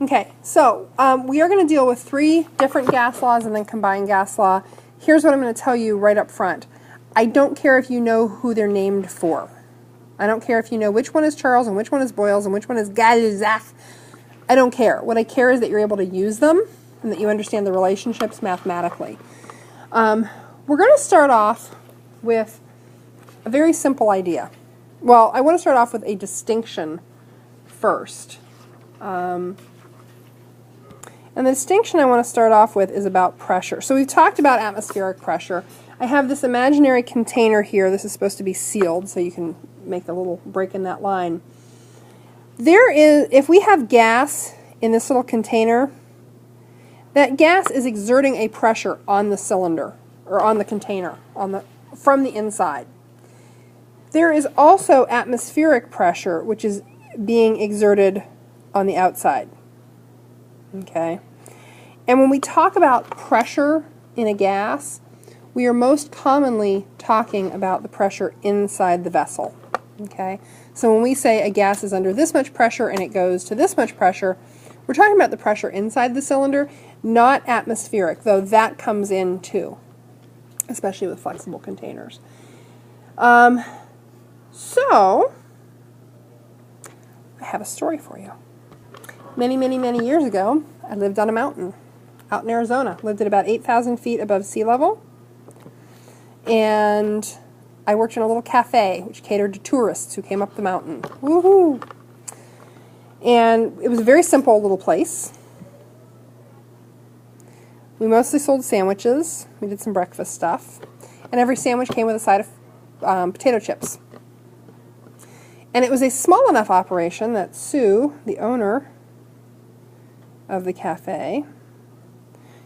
Okay, so we are going to deal with 3 different gas laws and then combined gas law. Here's what I'm going to tell you right up front. I don't care if you know who they're named for. I don't care if you know which one is Charles and which one is Boyle's and which one is Galil's. I don't care. What I care is that you're able to use them and that you understand the relationships mathematically. We're going to start off with a very simple idea. Well, I want to start off with a distinction first. And the distinction I want to start off with is about pressure. So we've talked about atmospheric pressure. I have this imaginary container here. This is supposed to be sealed, so you can make a little break in that line. If we have gas in this little container, that gas is exerting a pressure on the cylinder, or on the container, from the inside. There is also atmospheric pressure, which is being exerted on the outside. Okay? And when we talk about pressure in a gas, we are most commonly talking about the pressure inside the vessel. Okay? So when we say a gas is under this much pressure and it goes to this much pressure, we're talking about the pressure inside the cylinder, not atmospheric, though that comes in too, especially with flexible containers. So, I have a story for you. Many, many, many years ago, I lived on a mountain out in Arizona. Lived at about 8,000 feet above sea level. And I worked in a little cafe which catered to tourists who came up the mountain. Woohoo! And it was a very simple little place. We mostly sold sandwiches. We did some breakfast stuff. And every sandwich came with a side of potato chips. And it was a small enough operation that Sue, the owner of the cafe,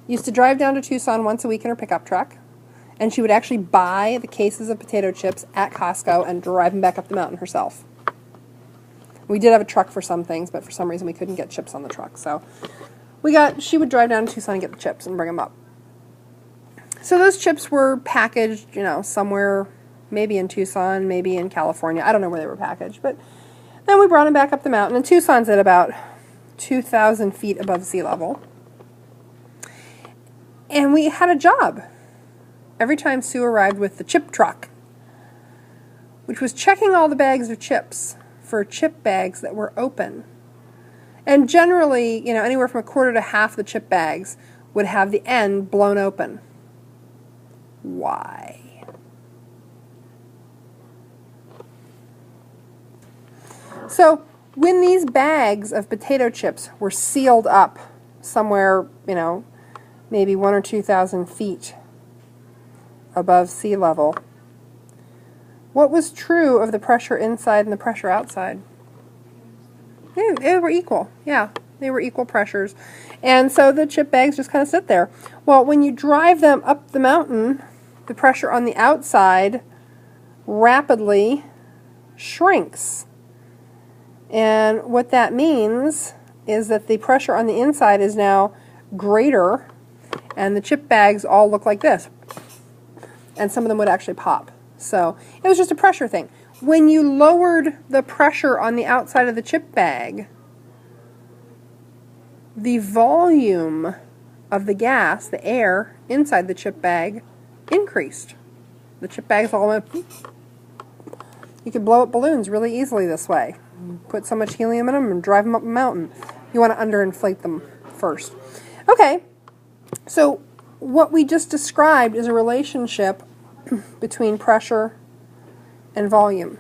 used to drive down to Tucson once a week in her pickup truck, and she would actually buy the cases of potato chips at Costco and drive them back up the mountain herself. We did have a truck for some things, but for some reason we couldn't get chips on the truck, so she would drive down to Tucson and get the chips and bring them up. So those chips were packaged, somewhere, maybe in Tucson, maybe in California. I don't know where they were packaged, but then we brought them back up the mountain, and Tucson's at about 2,000 feet above sea level. And we had a job every time Sue arrived with the chip truck, which was checking all the bags of chips for chip bags that were open. And generally, anywhere from a quarter to half the chip bags would have the end blown open. Why? So, when these bags of potato chips were sealed up somewhere, maybe 1,000 or 2,000 feet above sea level, what was true of the pressure inside and the pressure outside? They were equal. Yeah, they were equal pressures. And so the chip bags just kind of sit there. Well, when you drive them up the mountain, the pressure on the outside rapidly shrinks. And what that means is that the pressure on the inside is now greater, and the chip bags all look like this. And some of them would actually pop. So it was just a pressure thing. When you lowered the pressure on the outside of the chip bag, the volume of the gas, the air inside the chip bag, increased. The chip bags all went. You could blow up balloons really easily this way. Put so much helium in them and drive them up a mountain. You want to underinflate them first. Okay, so what we just described is a relationship between pressure and volume.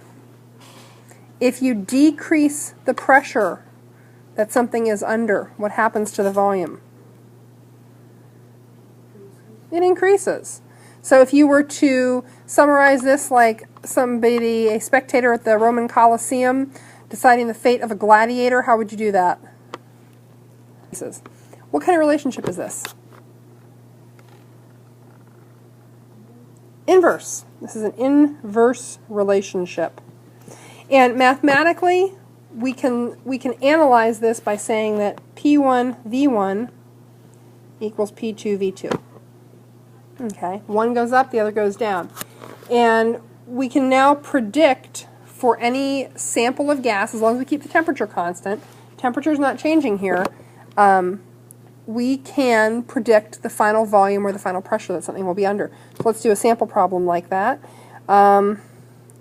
If you decrease the pressure that something is under, what happens to the volume? It increases. So if you were to summarize this like a spectator at the Roman Colosseum deciding the fate of a gladiator, how would you do that? What kind of relationship is this? Inverse. This is an inverse relationship. And mathematically, we can analyze this by saying that P1 V1 equals P2 V2. Okay, one goes up, the other goes down. And we can now predict for any sample of gas, as long as we keep the temperature constant, temperature is not changing here, we can predict the final volume or the final pressure that something will be under. So let's do a sample problem like that.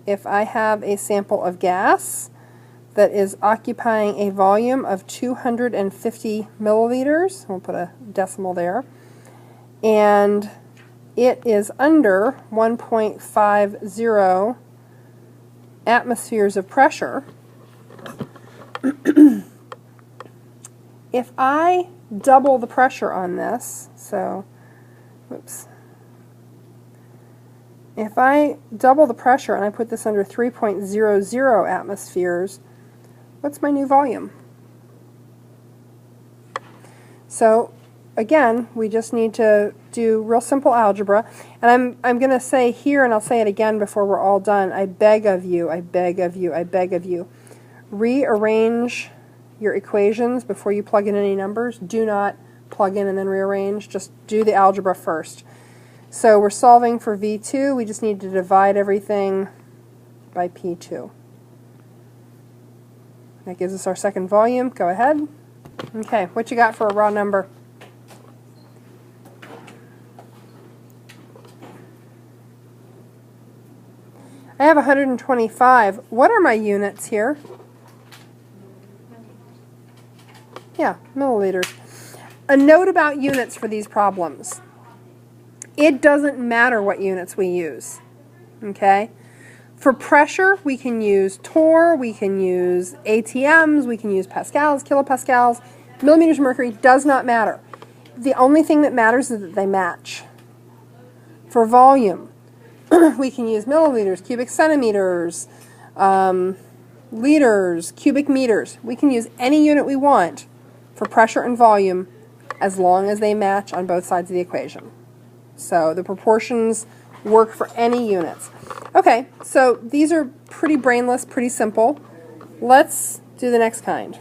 If I have a sample of gas that is occupying a volume of 250 milliliters, we'll put a decimal there, and it is under 1.50 atmospheres of pressure, if I double the pressure on this, so, whoops, if I double the pressure and I put this under 3.00 atmospheres, what's my new volume? So again, we just need to do real simple algebra, and I'm going to say here, and I'll say it again before we're all done, I beg of you, I beg of you, I beg of you, rearrange your equations before you plug in any numbers. Do not plug in and then rearrange, just do the algebra first. So we're solving for V2, we just need to divide everything by P2. That gives us our second volume. Go ahead. Okay, what you got for a raw number? I have 125. What are my units here? Yeah, milliliters. A note about units for these problems. It doesn't matter what units we use. Okay? For pressure, we can use torr, we can use ATMs, we can use pascals, kilopascals, millimeters of mercury, does not matter. The only thing that matters is that they match. For volume, we can use milliliters, cubic centimeters, liters, cubic meters. We can use any unit we want for pressure and volume as long as they match on both sides of the equation. So the proportions work for any units. Okay, so these are pretty brainless, pretty simple. Let's do the next kind.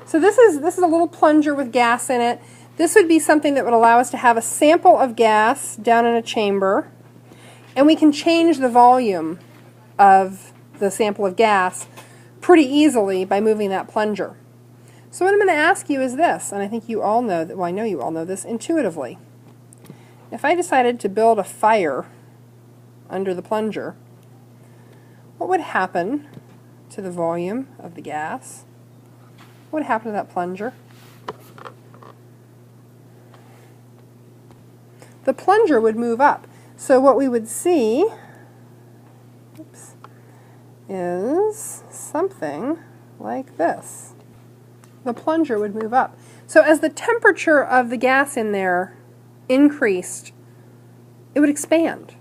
So this is a little plunger with gas in it. This would be something that would allow us to have a sample of gas down in a chamber, and we can change the volume of the sample of gas pretty easily by moving that plunger. So what I'm going to ask you is this, and I think you all know that, well, I know you all know this intuitively. If I decided to build a fire under the plunger, what would happen to the volume of the gas? What would happen to that plunger? The plunger would move up. So what we would see, oops, is something like this. The plunger would move up. So as the temperature of the gas in there increased, it would expand.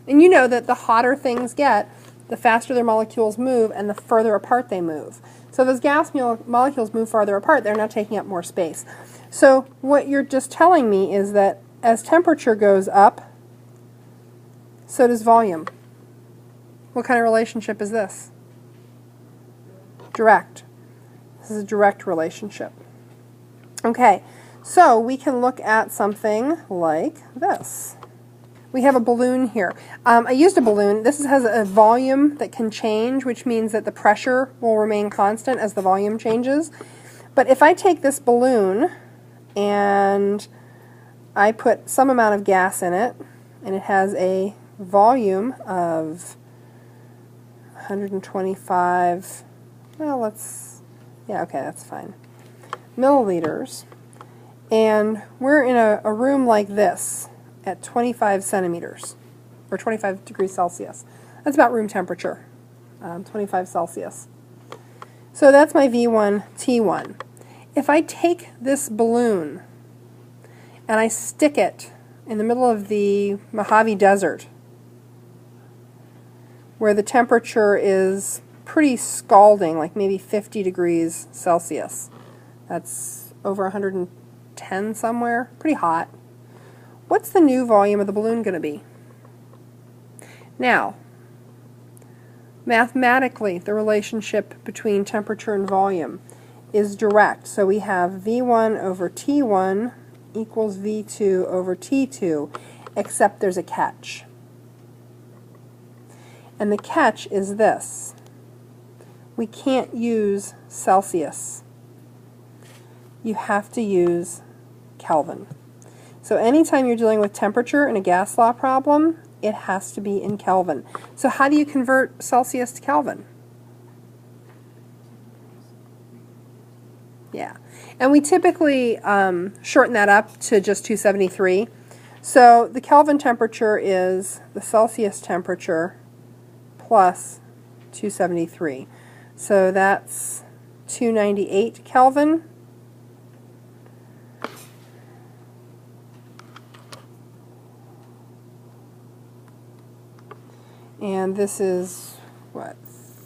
And you know that the hotter things get, the faster their molecules move and the further apart they move. So those gas molecules move farther apart, they're not taking up more space. So what you're just telling me is that as temperature goes up, so does volume. What kind of relationship is this? Direct. This is a direct relationship. Okay, so we can look at something like this. We have a balloon here. I used a balloon. This has a volume that can change, which means that the pressure will remain constant as the volume changes. But if I take this balloon and I put some amount of gas in it, and it has a volume of 125, well, yeah, okay, that's fine, milliliters, and we're in a room like this at 25 centimeters, or 25 degrees Celsius. That's about room temperature, 25 Celsius. So that's my V1, T1. If I take this balloon and I stick it in the middle of the Mojave Desert, where the temperature is pretty scalding, like maybe 50 degrees Celsius. That's over 110 somewhere, pretty hot. What's the new volume of the balloon going to be? Now, mathematically, the relationship between temperature and volume is direct. So we have V1 over T1 equals V2 over T2, except there's a catch. And the catch is this. We can't use Celsius. you have to use Kelvin. So anytime you're dealing with temperature in a gas law problem, it has to be in Kelvin. So how do you convert Celsius to Kelvin? Yeah, and we typically shorten that up to just 273. So the Kelvin temperature is the Celsius temperature plus 273. So that's 298 Kelvin. And this is, what,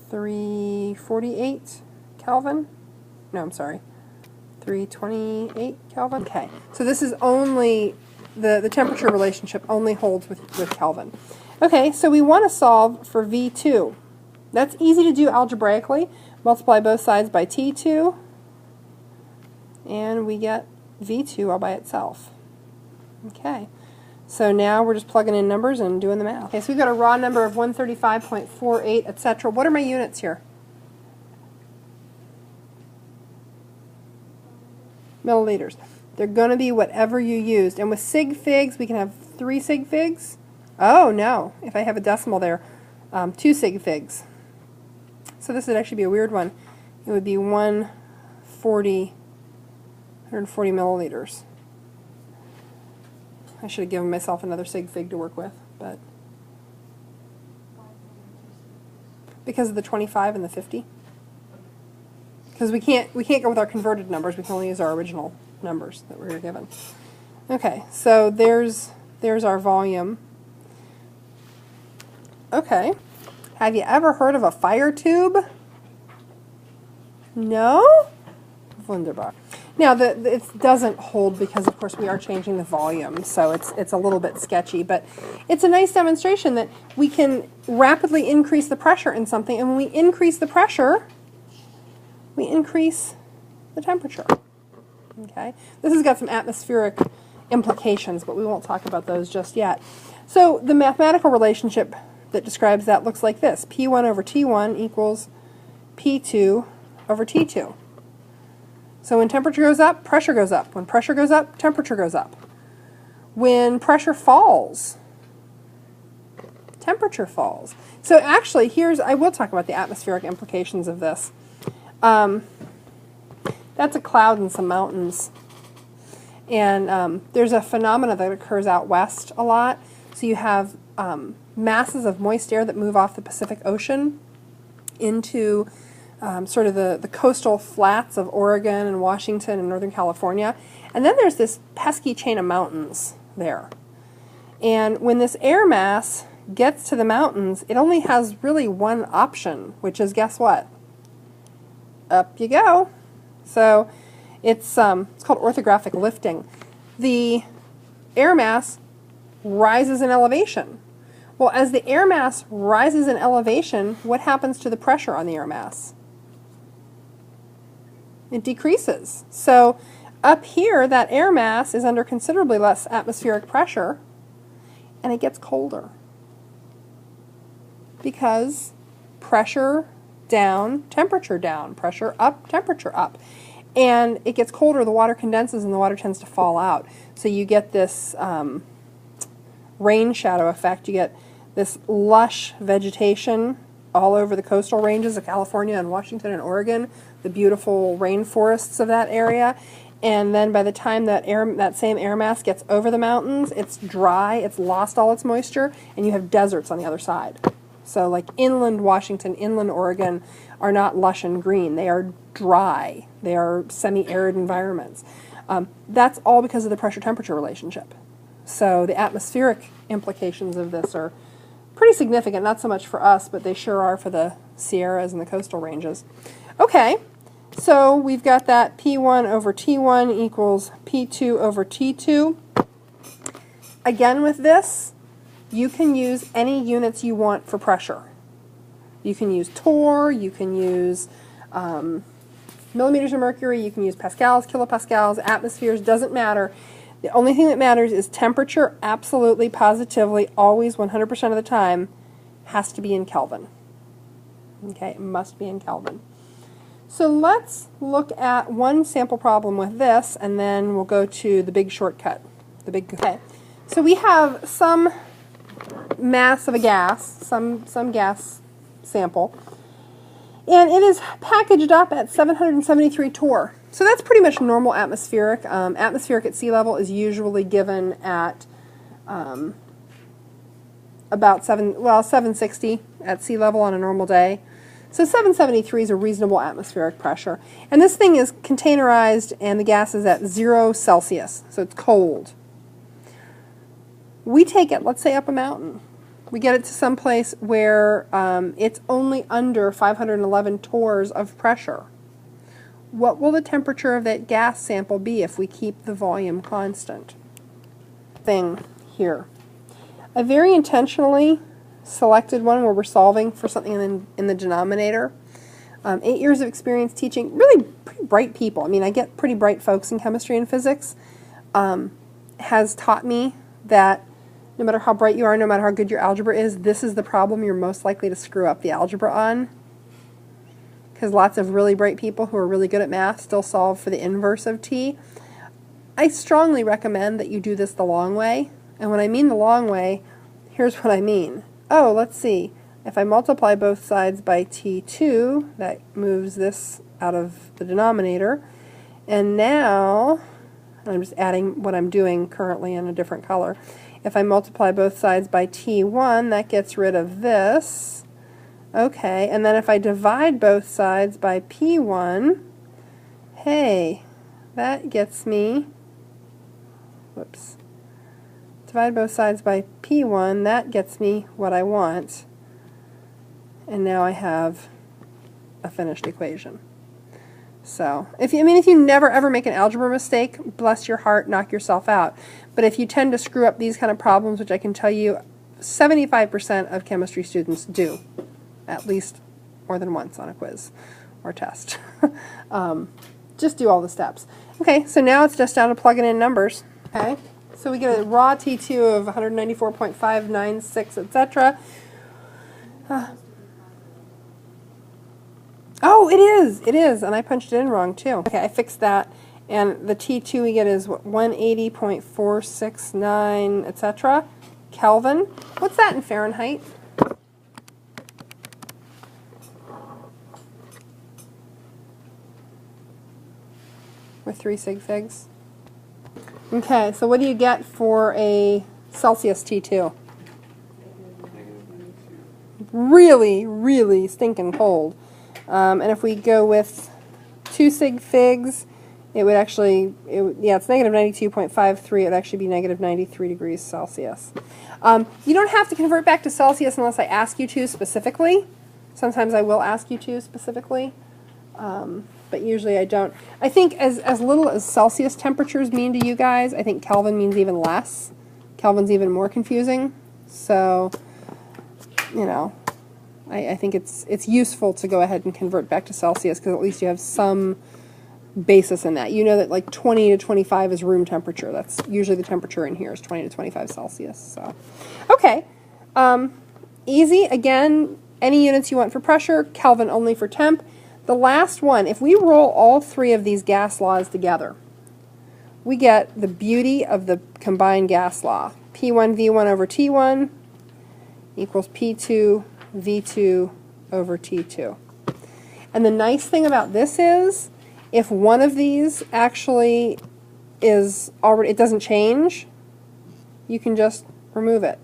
348 Kelvin? No, I'm sorry, 328 Kelvin? Okay, so this is only, the temperature relationship only holds with Kelvin. Okay, so we want to solve for V2. That's easy to do algebraically. Multiply both sides by T2, and we get V2 all by itself. Okay. So now we're just plugging in numbers and doing the math. Okay, so we've got a raw number of 135.48, etc. What are my units here? Milliliters. They're going to be whatever you used. And with sig figs, we can have 3 sig figs. Oh, no. If I have a decimal there, 2 sig figs. So this would actually be a weird one. It would be 140 milliliters. I should have given myself another sig fig to work with, but because of the 25 and the 50. Because we can't go with our converted numbers. We can only use our original numbers that we were given. Okay, so there's our volume. Okay, have you ever heard of a fire tube? No? Wunderbar. Now, it doesn't hold because, of course, we are changing the volume, so it's a little bit sketchy, but it's a nice demonstration that we can rapidly increase the pressure in something, and when we increase the pressure, we increase the temperature. Okay? This has got some atmospheric implications, but we won't talk about those just yet. So the mathematical relationship that describes that looks like this. P1 over T1 equals P2 over T2. So when temperature goes up, pressure goes up. When pressure goes up, temperature goes up. When pressure falls, temperature falls. So actually, I will talk about the atmospheric implications of this. That's a cloud and some mountains. And there's a phenomena that occurs out west a lot. So you have masses of moist air that move off the Pacific Ocean into sort of the coastal flats of Oregon and Washington and Northern California. And then there's this pesky chain of mountains there. And when this air mass gets to the mountains, it only has really one option, which is, guess what? Up you go. So it's called orthographic lifting. The air mass rises in elevation. Well, as the air mass rises in elevation, what happens to the pressure on the air mass? It decreases. So up here, that air mass is under considerably less atmospheric pressure, and it gets colder. Because pressure down, temperature down, pressure up, temperature up. And it gets colder, the water condenses, and the water tends to fall out. So you get this rain shadow effect. You get this lush vegetation all over the coastal ranges of California and Washington and Oregon, the beautiful rainforests of that area. And then by the time that same air mass gets over the mountains, it's dry, it's lost all its moisture, and you have deserts on the other side. So like inland Washington, inland Oregon are not lush and green. They are dry. They are semi-arid environments. That's all because of the pressure-temperature relationship. So the atmospheric implications of this are pretty significant, not so much for us, but they sure are for the Sierras and the coastal ranges. Okay, so we've got that P1 over T1 equals P2 over T2. Again with this, you can use any units you want for pressure. You can use torr, you can use millimeters of mercury, you can use pascals, kilopascals, atmospheres, doesn't matter. The only thing that matters is temperature, absolutely, positively, always, 100% of the time, has to be in Kelvin. Okay, it must be in Kelvin. So let's look at one sample problem with this, and then we'll go to the big shortcut. Okay. So we have some mass of a gas, some gas sample, and it is packaged up at 773 torr. So that's pretty much normal atmospheric. Atmospheric at sea level is usually given at about 760 at sea level on a normal day. So 773 is a reasonable atmospheric pressure. And this thing is containerized, and the gas is at 0 Celsius, so it's cold. We take it, let's say, up a mountain. We get it to some place where it's only under 511 torrs of pressure. What will the temperature of that gas sample be if we keep the volume constant? Thing here. I very intentionally selected one where we're solving for something in the denominator. 8 years of experience teaching, really pretty bright people. I mean, I get pretty bright folks in chemistry and physics. Has taught me that no matter how bright you are, no matter how good your algebra is, this is the problem you're most likely to screw up the algebra on. Because lots of really bright people who are really good at math still solve for the inverse of t. I strongly recommend that you do this the long way. And when I mean the long way, here's what I mean. Oh, let's see. If I multiply both sides by t2, that moves this out of the denominator. And now, I'm just adding what I'm doing currently in a different color. If I multiply both sides by t1, that gets rid of this. Okay, and then if I divide both sides by p1, hey, that gets me, whoops, divide both sides by p1, that gets me what I want. And now I have a finished equation. So, if you never ever make an algebra mistake, bless your heart, knock yourself out. But if you tend to screw up these kind of problems, which I can tell you 75% of chemistry students do, at least more than once on a quiz or test. Just do all the steps. Okay, so now it's just down to plugging in numbers. Okay, so we get a raw T2 of 194.596, etc. Oh, it is, and I punched it in wrong too. Okay, I fixed that, and the T2 we get is 180.469, etc. Kelvin. What's that in Fahrenheit? With 3 sig figs. Okay, so what do you get for a Celsius T2? Really, really stinking cold. And if we go with 2 sig figs, it would actually, it's negative 92.53, it would actually be negative 93 degrees Celsius. You don't have to convert back to Celsius unless I ask you to specifically. Sometimes I will ask you to specifically. But usually I don't. I think as little as Celsius temperatures mean to you guys, I think Kelvin means even less. Kelvin's even more confusing. So, you know, I think it's useful to go ahead and convert back to Celsius because at least you have some basis in that. You know that like 20 to 25 is room temperature. That's usually the temperature in here is 20 to 25 Celsius. So, okay. Easy. Again, any units you want for pressure, Kelvin only for temp. The last one, if we roll all 3 of these gas laws together, we get the beauty of the combined gas law. P1 V1 over T1 equals P2 V2 over T2. And the nice thing about this is, if one of these actually is already, it doesn't change, you can just remove it.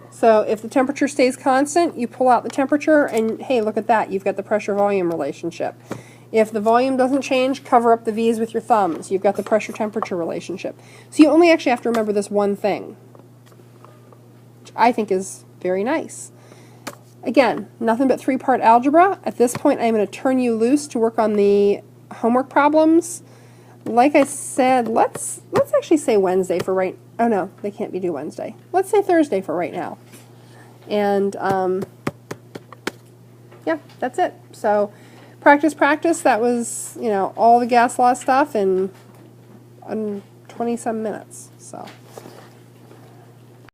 So if the temperature stays constant, you pull out the temperature and hey, look at that, you've got the pressure-volume relationship. If the volume doesn't change, cover up the V's with your thumbs. You've got the pressure-temperature relationship. So you only actually have to remember this one thing, which I think is very nice. Again, nothing but 3-part algebra. At this point, I'm going to turn you loose to work on the homework problems. Like I said, let's actually say Wednesday for right. Oh no, they can't be due Wednesday. Let's say Thursday for right now. And yeah, that's it. So practice. That was, you know, all the gas law stuff in 20-some minutes. So.